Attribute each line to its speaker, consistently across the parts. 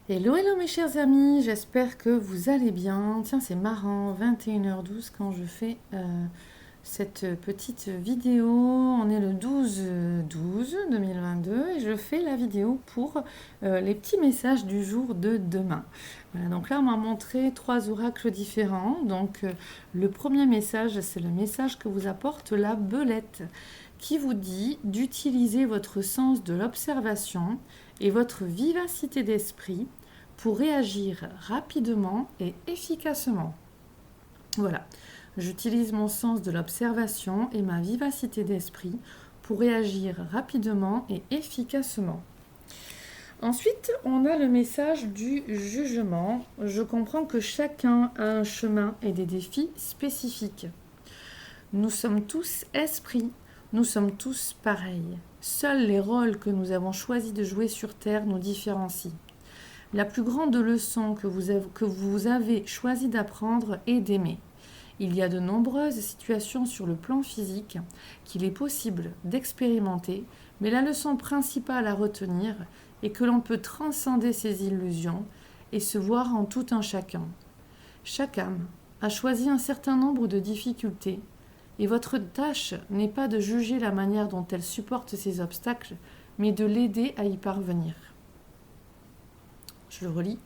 Speaker 1: Hello, hello mes chers amis, j'espère que vous allez bien. Tiens, c'est marrant, 21h12 quand je fais cette petite vidéo. On est le 12/12/2022 et je fais la vidéo pour les petits messages du jour de demain. Voilà, donc là, on m'a montré 3 oracles différents. Donc, le premier message, c'est le message que vous apporte la belette qui vous dit d'utiliser votre sens de l'observation et votre vivacité d'esprit pour réagir rapidement et efficacement. Voilà, j'utilise mon sens de l'observation et ma vivacité d'esprit pour réagir rapidement et efficacement. Ensuite, on a le message du jugement. Je comprends que chacun a un chemin et des défis spécifiques. Nous sommes tous esprits, nous sommes tous pareils. Seuls les rôles que nous avons choisi de jouer sur Terre nous différencient. La plus grande leçon que vous avez choisi d'apprendre est d'aimer. Il y a de nombreuses situations sur le plan physique qu'il est possible d'expérimenter, mais la leçon principale à retenir est que l'on peut transcender ces illusions et se voir en tout un chacun. Chaque âme a choisi un certain nombre de difficultés, et votre tâche n'est pas de juger la manière dont elle supporte ces obstacles, mais de l'aider à y parvenir. Je le relis.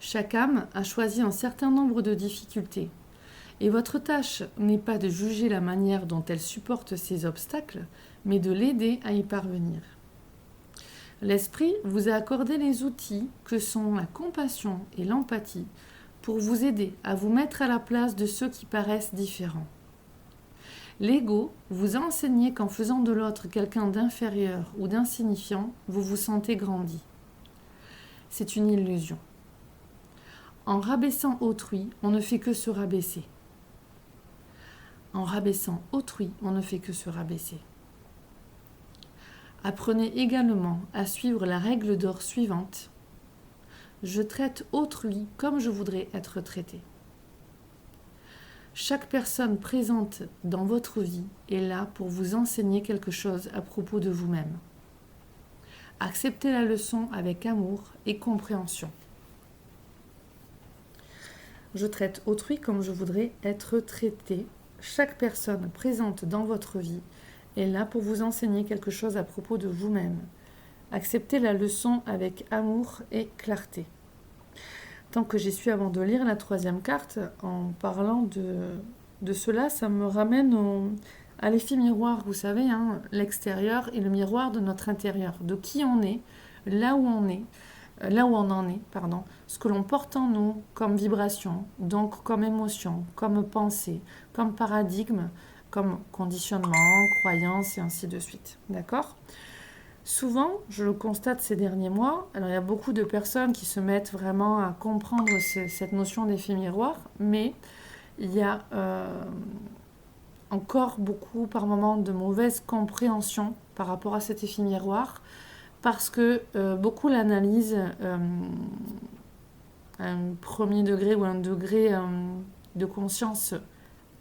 Speaker 1: Chaque âme a choisi un certain nombre de difficultés. Et votre tâche n'est pas de juger la manière dont elle supporte ces obstacles, mais de l'aider à y parvenir. L'esprit vous a accordé les outils que sont la compassion et l'empathie pour vous aider à vous mettre à la place de ceux qui paraissent différents. L'ego vous a enseigné qu'en faisant de l'autre quelqu'un d'inférieur ou d'insignifiant, vous vous sentez grandi. C'est une illusion. En rabaissant autrui, on ne fait que se rabaisser. En rabaissant autrui, on ne fait que se rabaisser. Apprenez également à suivre la règle d'or suivante. Je traite autrui comme je voudrais être traité. Chaque personne présente dans votre vie est là pour vous enseigner quelque chose à propos de vous-même. Acceptez la leçon avec amour et compréhension. Je traite autrui comme je voudrais être traité. Chaque personne présente dans votre vie est là pour vous enseigner quelque chose à propos de vous-même. Acceptez la leçon avec amour et clarté. Tant que j'y suis avant de lire la troisième carte, en parlant de cela, ça me ramène à l'effet miroir, vous savez, l'extérieur et le miroir de notre intérieur, de qui on est, là où on est, là où on en est, pardon, ce que l'on porte en nous comme vibration, donc comme émotion, comme pensée, comme paradigme, comme conditionnement, croyance et ainsi de suite. D'accord ? Souvent, je le constate ces derniers mois, alors il y a beaucoup de personnes qui se mettent vraiment à comprendre cette notion d'effet miroir, mais il y a encore beaucoup par moments de mauvaise compréhension par rapport à cet effet miroir, parce que beaucoup l'analysent à un premier degré ou un degré de conscience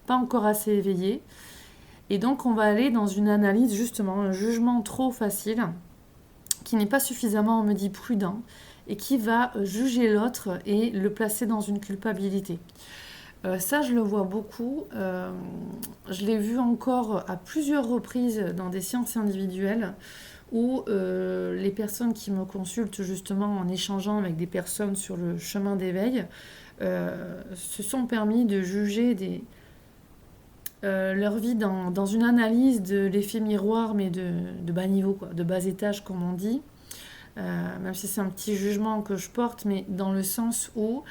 Speaker 1: pas encore assez éveillé. Et donc on va aller dans une analyse, justement, un jugement trop facile, qui n'est pas suffisamment, on me dit, prudent, et qui va juger l'autre et le placer dans une culpabilité. Ça, je le vois beaucoup. Je l'ai vu encore à plusieurs reprises dans des séances individuelles où les personnes qui me consultent justement en échangeant avec des personnes sur le chemin d'éveil se sont permis de juger leur vie dans une analyse de l'effet miroir, mais de bas niveau, quoi, de bas étage, comme on dit. Même si c'est un petit jugement que je porte, mais dans le sens où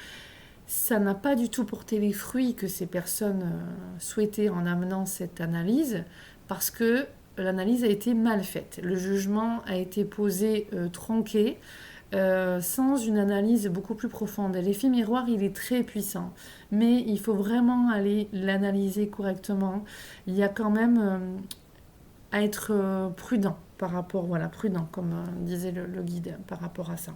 Speaker 1: ça n'a pas du tout porté les fruits que ces personnes souhaitaient en amenant cette analyse, parce que l'analyse a été mal faite. Le jugement a été posé tronqué, sans une analyse beaucoup plus profonde. L'effet miroir, il est très puissant, mais il faut vraiment aller l'analyser correctement. Il y a quand même à être prudent par rapport, voilà, prudent, comme disait le guide par rapport à ça.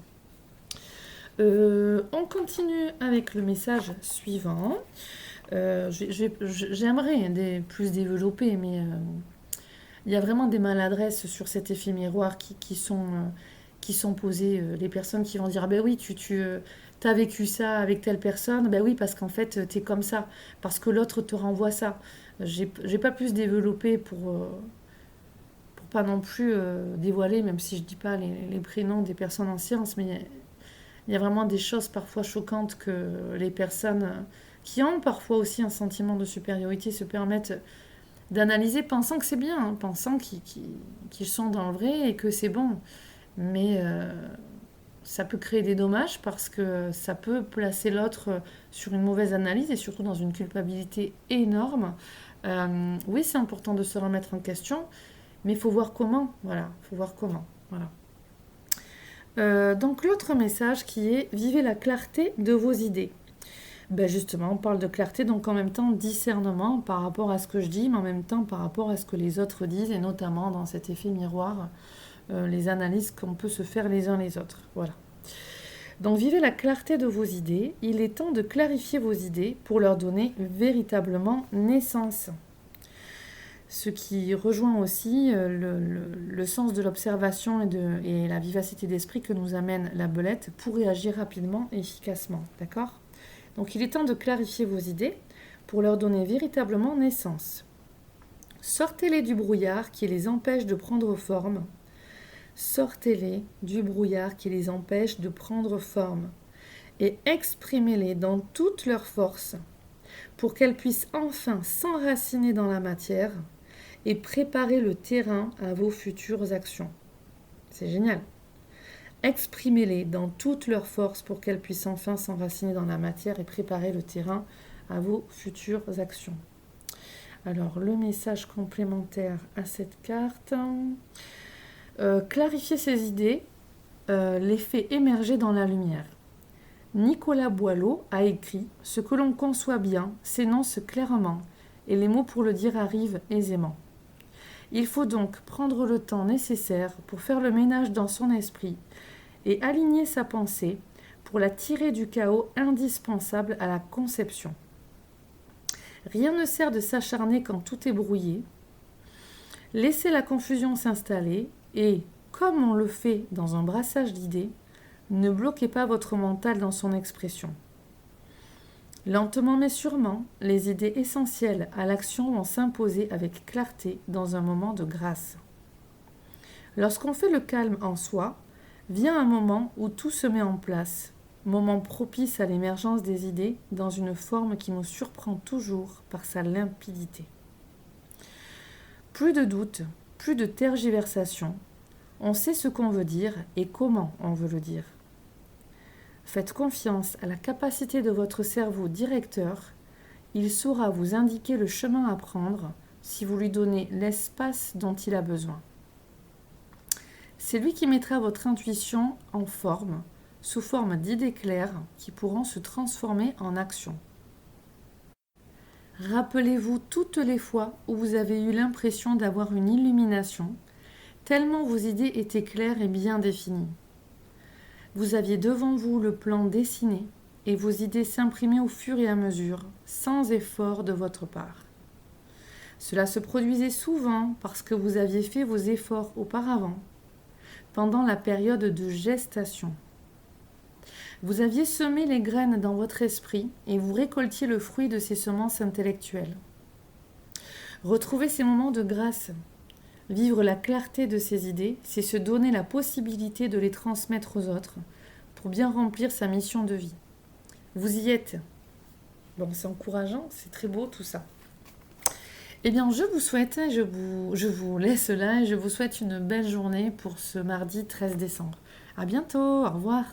Speaker 1: On continue avec le message suivant. J'aimerais plus développer, mais il y a vraiment des maladresses sur cet effet miroir qui qui sont posées, les personnes qui vont dire, ah ben oui, tu as vécu ça avec telle personne, ben oui, parce qu'en fait, tu es comme ça, parce que l'autre te renvoie ça. J'ai pas plus développé pour pas non plus dévoiler, même si je dis pas les prénoms des personnes en sciences, mais il y a vraiment des choses parfois choquantes que les personnes qui ont parfois aussi un sentiment de supériorité se permettent d'analyser, pensant que c'est bien, hein, pensant qu'ils sont dans le vrai et que c'est bon. Mais ça peut créer des dommages parce que ça peut placer l'autre sur une mauvaise analyse et surtout dans une culpabilité énorme. Oui, c'est important de se remettre en question, mais il faut voir comment. Voilà, faut voir comment. Voilà. Donc l'autre message qui est vivez la clarté de vos idées. Ben justement, on parle de clarté, donc en même temps discernement par rapport à ce que je dis, mais en même temps par rapport à ce que les autres disent, et notamment dans cet effet miroir, les analyses qu'on peut se faire les uns les autres. Voilà. Donc vivez la clarté de vos idées, il est temps de clarifier vos idées pour leur donner véritablement naissance. Ce qui rejoint aussi le sens de l'observation et la vivacité d'esprit que nous amène la belette pour réagir rapidement et efficacement. D'accord ? Donc il est temps de clarifier vos idées pour leur donner véritablement naissance. Sortez-les du brouillard qui les empêche de prendre forme. Sortez-les du brouillard qui les empêche de prendre forme et exprimez-les dans toute leur force pour qu'elles puissent enfin s'enraciner dans la matière et préparer le terrain à vos futures actions. C'est génial. Exprimez-les dans toute leur force pour qu'elles puissent enfin s'enraciner dans la matière et préparer le terrain à vos futures actions. Alors, le message complémentaire à cette carte. Clarifier ses idées, les fait émerger dans la lumière. Nicolas Boileau a écrit « Ce que l'on conçoit bien s'énonce clairement, et les mots pour le dire arrivent aisément. » Il faut donc prendre le temps nécessaire pour faire le ménage dans son esprit et aligner sa pensée pour la tirer du chaos indispensable à la conception. Rien ne sert de s'acharner quand tout est brouillé. Laissez la confusion s'installer et, comme on le fait dans un brassage d'idées, ne bloquez pas votre mental dans son expression. Lentement mais sûrement, les idées essentielles à l'action vont s'imposer avec clarté dans un moment de grâce. Lorsqu'on fait le calme en soi, vient un moment où tout se met en place, moment propice à l'émergence des idées dans une forme qui nous surprend toujours par sa limpidité. Plus de doute, plus de tergiversation, on sait ce qu'on veut dire et comment on veut le dire. Faites confiance à la capacité de votre cerveau directeur, il saura vous indiquer le chemin à prendre si vous lui donnez l'espace dont il a besoin. C'est lui qui mettra votre intuition en forme, sous forme d'idées claires qui pourront se transformer en actions. Rappelez-vous toutes les fois où vous avez eu l'impression d'avoir une illumination, tellement vos idées étaient claires et bien définies. Vous aviez devant vous le plan dessiné et vos idées s'imprimaient au fur et à mesure, sans effort de votre part. Cela se produisait souvent parce que vous aviez fait vos efforts auparavant, pendant la période de gestation. Vous aviez semé les graines dans votre esprit et vous récoltiez le fruit de ces semences intellectuelles. Retrouvez ces moments de grâce. Vivre la clarté de ses idées, c'est se donner la possibilité de les transmettre aux autres pour bien remplir sa mission de vie. Vous y êtes. Bon, c'est encourageant, c'est très beau tout ça. Eh bien, je vous souhaite, je vous laisse là et je vous souhaite une belle journée pour ce mardi 13 décembre. À bientôt, au revoir.